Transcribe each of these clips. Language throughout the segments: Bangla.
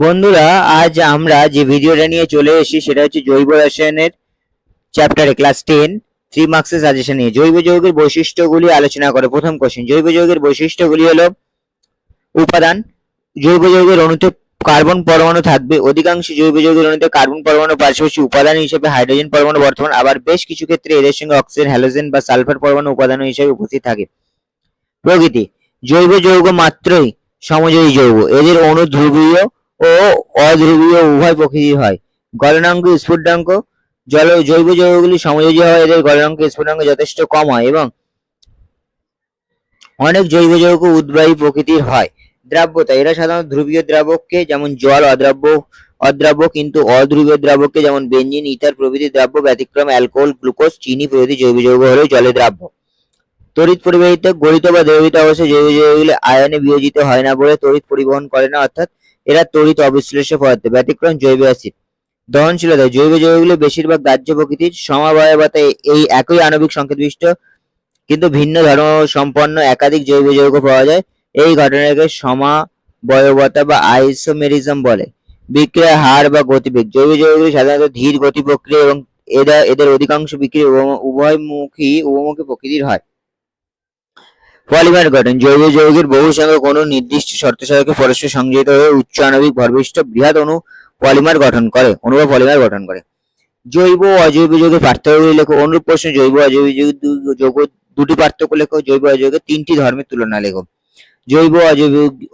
বন্ধুরা, আজ আমরা যে ভিডিওটা নিয়ে চলে এসেছি সেটা হচ্ছে জৈব রসায়নের চ্যাপ্টারে ক্লাস 10 3 মার্কসের সাজেশন নিয়ে জৈব যৌগের বৈশিষ্ট্যগুলি আলোচনা করে। প্রথম কোশ্চেন, জৈব যৌগের বৈশিষ্ট্যগুলি হলো উপাদান। জৈব যৌগের অণুতে কার্বন পরমাণু থাকবে। অধিকাংশ জৈব যৌগের অণুতে কার্বন পরমাণু পাশাপাশি উপাদান হিসেবে হাইড্রোজেন পরমাণু বর্তমান, আবার বেশ কিছু ক্ষেত্রে এদের সঙ্গে অক্সিজেন, হ্যালোজেন বা সালফার পরমাণু উপাদান হিসেবে উপস্থিত থাকে। প্রকৃতি, জৈব যৌগ মাত্রই সমযোজী যৌগ। এদের অণু ধ্রুবীয় ও অধ্রুবীয় উভয় প্রকৃতির হয়। গলনাঙ্ক, স্ফুটনাঙ্ক, জৈব যৌগগুলি সমযোজী হয়। এদের গলনাঙ্ক, স্ফুটনাঙ্ক যথেষ্ট কম হয় এবং অনেক জৈব যৌগ উদ্বায়ী প্রকৃতির হয়। দ্রাব্যতা, এরা সাধারণত ধ্রুবীয় দ্রাবককে যেমন জল অদ্রাব্য, কিন্তু অধ্রুবীয় দ্রাবককে যেমন বেঞ্জিন, ইথার প্রভৃতি দ্রাব্য ব্যতিক্রম অ্যালকোহল, গ্লুকোজ, চিনি প্রভৃতি জৈব যৌগ হলেও জলে দ্রাব্য। তড়িৎ পরিবাহিত, গলিত বা দ্রবীভূত অবস্থায় জৈব যৌগগুলি আয়নে বিয়োজিত হয় না বলে তড়িৎ পরিবহন করে না, অর্থাৎ এরা তড়িৎ অবিশ্লেষ্য পদার্থ। ব্যতিক্রম জৈব অ্যাসিড। দহনশীলতা, জৈব যৌগগুলি বেশিরভাগ দাহ্য প্রকৃতির। সমবায়বতায় এই একই আণবিক সংকেত বিশিষ্ট কিন্তু ভিন্ন ধর্ম সম্পন্ন একাধিক জৈব যৌগ পাওয়া যায়। এই ঘটনাকে সমাবয়বতা বা আইসোমেরিজম বলে। বিক্রিয়ার হার বা গতিবেগ, জৈব যৌগগুলি সাধারণত ধীর গতি প্রক্রিয়া এবং এদের অধিকাংশ বিক্রিয়া উভমুখী প্রকৃতির হয়। পলিমার গঠন, জৈব যৌগের বহু সংখ্যক অণু নির্দিষ্ট শর্ত সাপেক্ষে পরস্পর সংযোজিত হয়ে উচ্চ আণবিক ভরবিশিষ্ট বৃহৎ অণু পলিমার গঠন করে। জৈব ও অজৈব যৌগের পার্থক্যগুলি লেখো। অনুরূপ প্রশ্ন, জৈব অজৈব যৌগ দুটি পার্থক্য লেখো। জৈব অজৈবের তিনটি ধর্মের তুলনা লেখো। জৈব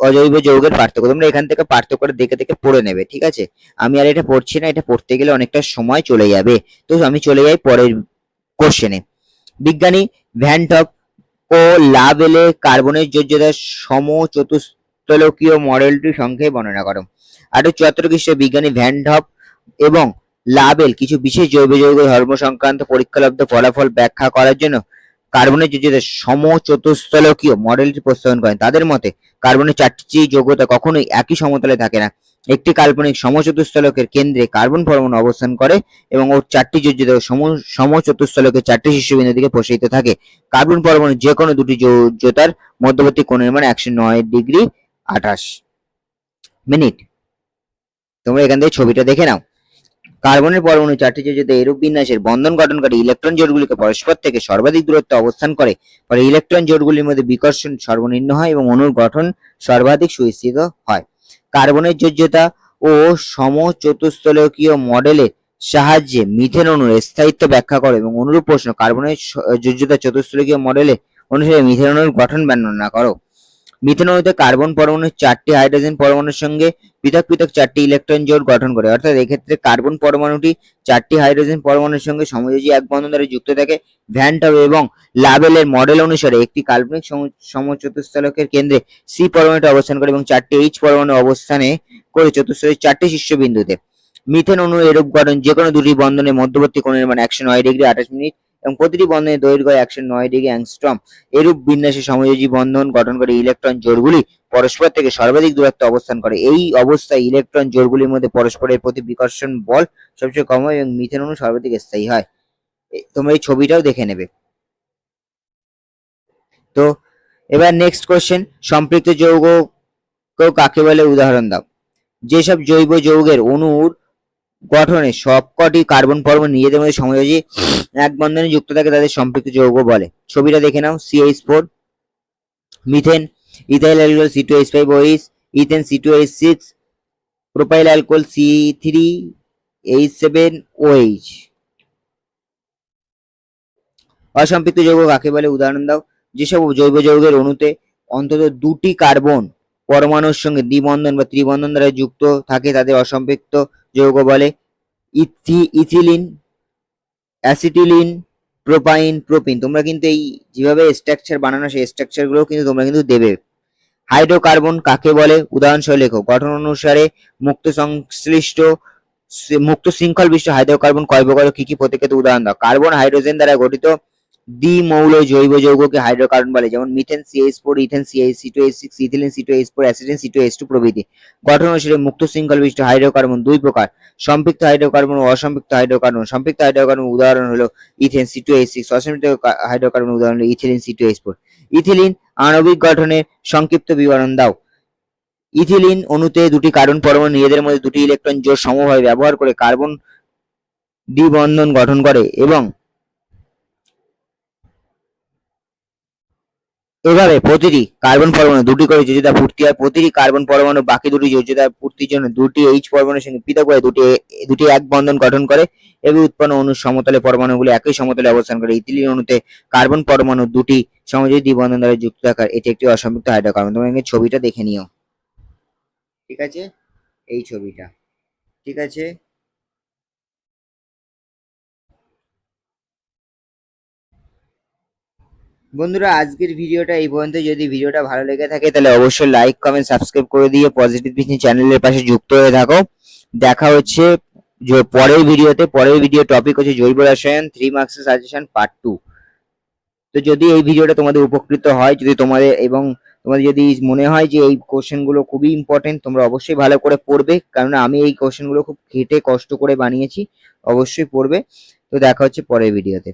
অজৈব যৌগের পার্থক্য, তোমরা এখান থেকে পার্থক্যটা দেখে দেখে পড়ে নেবে, ঠিক আছে? আমি আর এটা পড়ছি না, এটা পড়তে গেলে অনেকটা সময় চলে যাবে। তো আমি চলে যাই পরের কোশ্চেনে। বিজ্ঞানী ভ্যান টপ ও লাবেলে কার্বনের যোজ্যতার সমচতুস্তলকীয় মডেলটি সংক্ষেপে বর্ণনা করো। 1874 খ্রিস্টাব্দে বিজ্ঞানী ভ্যান ডপ এবং লাবেল কিছু বিশেষ জৈব যৌগ ধর্ম সংক্রান্ত পরীক্ষালব্ধ ফলাফল ব্যাখ্যা করার জন্য কার্বনের যোজ্যতার সমচতুস্তলকীয় মডেলটি প্রস্তাবন করেন। তাদের মতে কার্বনের চারটি যোগ্যতা কখনোই একই সমতলে থাকে না। একটি কাল্পনিক সমচতুস্তলকের কেন্দ্রে কার্বন পরমাণু অবস্থান করে এবং ওর চারটি যোজ্যতা সমচতুস্তলকের চারটি শীর্ষবিন্দুর দিকে প্রসারিত থাকে। কার্বন পরমাণু যে কোনো দুটি যোজ্যতার মধ্যবর্তী কোণের মান 109°28'। তোমরা এখান থেকে ছবিটা দেখে নাও। কার্বনের পরমাণু চারটি যোজ্যতা এরূপ বিন্যাসের বন্ধন গঠনকারী ইলেকট্রন জোড়গুলিকে পরস্পর থেকে সর্বাধিক দূরত্বে অবস্থান করে। ফলে ইলেকট্রন জোড়গুলির মধ্যে বিকর্ষণ সর্বনিম্ন হয় এবং অণুর গঠন সর্বাধিক সুস্থিত হয়। কার্বনের যোজ্যতা ও সমচতুস্তলকীয় মডেলের সাহায্যে মিথেন অণুর স্থায়িত্ব ব্যাখ্যা করো এবং অনুরূপ প্রশ্ন, কার্বনের যোজ্যতা চতুস্তলকীয় মডেলে অনুসারে মিথেন অণুর গঠন বর্ণনা করো। মিথেন অণুতে কার্বন পরমাণু চারটি হাইড্রোজেন পরমাণুর সঙ্গে পৃথক পৃথক চারটি ইলেকট্রন জোড় গঠন করে, অর্থাৎ এক্ষেত্রে কার্বন পরমাণুটি চারটি হাইড্রোজেন পরমাণুর সঙ্গে সমযোজী এক বন্ধন দ্বারা যুক্ত থাকে। ভ্যান টপ এবং লাবেলের মডেল অনুসারে একটি কাল্পনিক সমচতুস্তলকের কেন্দ্রে সি পরমাণুটি অবস্থান করে এবং চারটি এইচ পরমাণু অবস্থানে করে চতুস্তলের চারটি শীর্ষবিন্দুতে। মিথেন অণু এরূপ গঠন যে কোনো দুটি বন্ধনের মধ্যবর্তী কোণের মান 109°28' এবং প্রতিটি বন্ধনের দৈর্ঘ্য 109° অ্যাংস্ট্রম। এরূপ বিন্যাসে সমযোজী বন্ধন গঠন করে ইলেকট্রন জোড়গুলি পরস্পর থেকে সর্বাধিক দূরত্বে অবস্থান করে। এই অবস্থায় ইলেকট্রন জোড়গুলির মধ্যে পরস্পরের প্রতি বিকর্ষণ বল সবচেয়ে কম হয় এবং মিথেন অণু সর্বাধিক স্থায়ী হয়। তোমরা এই ছবিটাও দেখে নেবে। তো এবার নেক্সট কোশ্চেন, সম্পৃক্ত যৌগ কাকে বলে উদাহরণ দাও। যেসব জৈব যৌগের অণুর গঠনে সবকটি কার্বন পরমাণু নিজেদের মধ্যে সমযোজী এক বন্ধনে যুক্ত থাকে তাদের সম্পৃক্ত যৌগ বলে। ছবিটা দেখে নাও। CH4, methane, ethyl alcohol C2H5OH, ethane C2H6, propyl alcohol C3H7OH। অসম্পৃক্ত যৌগ কাকে বলে উদাহরণ দাও। যেসব জৈব যৌগের অণুতে অন্তত দুটি কার্বন পরমাণুর সঙ্গে দ্বিবন্ধন বা ত্রিবন্ধন দ্বারা যুক্ত থাকে তাদের অসম্পৃক্ত যৌগ বলে। Ethylene, acetylene, propyne, propene. তোমরা কিন্তু এই যেভাবে স্ট্রাকচার বানানো সেই স্ট্রাকচার গুলো কিন্তু তোমরা কিন্তু দেবে। হাইড্রোকার্বন কাকে বলে উদাহরণসহ লেখো। গঠন অনুসারে মুক্ত শৃঙ্খল বিশিষ্ট হাইড্রোকার্বন কয় প্রকার, কি কি প্রতীকের উদাহরণ দাও। কার্বন হাইড্রোজেন দ্বারা গঠিত দ্বিমৌল জৈব যৌগকে হাইড্রোকার্বন বলে, যেমন methane CH4, ethane C2H6, ethylene C2H4, অ্যাসিটিন C2H2 প্রভৃতি। গঠন অনুসারে মুক্ত শৃঙ্খল বিশিষ্ট হাইড্রোকার্বন দুই প্রকার, সম্পৃক্ত হাইড্রোকার্বন ও অসম্পৃক্ত হাইড্রোকার্বন। সম্পৃক্ত হাইড্রোকার্বন উদাহরণ হলো ইথেন C2H6, অসম্পৃক্ত হাইড্রোকার্বন উদাহরণ হলো ইথিলিন C2H4। ইথিলিন আণবিক গঠনের সংক্ষিপ্ত বিবরণ দাও। ইথিলিন অণুতে দুটি কার্বন পরমাণু নিজেদের মধ্যে দুটি ইলেকট্রন জোড় সমভাবে ব্যবহার করে কার্বন দ্বিবন্ধন গঠন করে এবং এভাবে প্রতিটি কার্বন পরমাণু দুটি করে যোজ্যতা পূর্তি হয়। প্রতিটি কার্বন পরমাণু বাকি দুটি যোজ্যতা পূর্তির জন্য দুটি এইচ পরমাণুর সঙ্গে পৃথকভাবে দুটি এক বন্ধন গঠন করে এবং উৎপন্ন অণুর সমতলে পরমাণুগুলি একই সমতলে অবস্থান করে। ইথিলিন অণুতে কার্বন পরমাণু দুটি সমযোজী দ্বিবন্ধন দ্বারা যুক্ত থাকার এটি একটি অসম্পৃক্ত হাইড্রোকার্বন। তোমরা এখানে ছবিটা দেখে নিও, ঠিক আছে? এই ছবিটা, ঠিক আছে? বন্ধুরা, আজকের ভিডিওটা এই পর্যন্ত। যদি ভিডিওটা ভালো লেগে থাকে তাহলে অবশ্যই লাইক, কমেন্ট, সাবস্ক্রাইব করে দিয়ে পজিটিভ থিঙ্কিং চ্যানেলের পাশে যুক্ত হয়ে থাকো। দেখা হচ্ছে পরের ভিডিওতে। পরের ভিডিও টপিক হচ্ছে জৈব রসায়ন 3 মার্কসের সাজেশন পার্ট 2। তো যদি এই ভিডিওটা তোমাদের উপকৃত হয়, যদি তোমাদের যদি মনে হয় যে এই কোশ্চেনগুলো খুবই ইম্পর্টেন্ট, তোমরা অবশ্যই ভালো করে পড়বে, কারণ আমি এই কোশ্চেনগুলো খুব খেটে কষ্ট করে বানিয়েছি। অবশ্যই পড়বে। তো দেখা হচ্ছে পরের ভিডিওতে।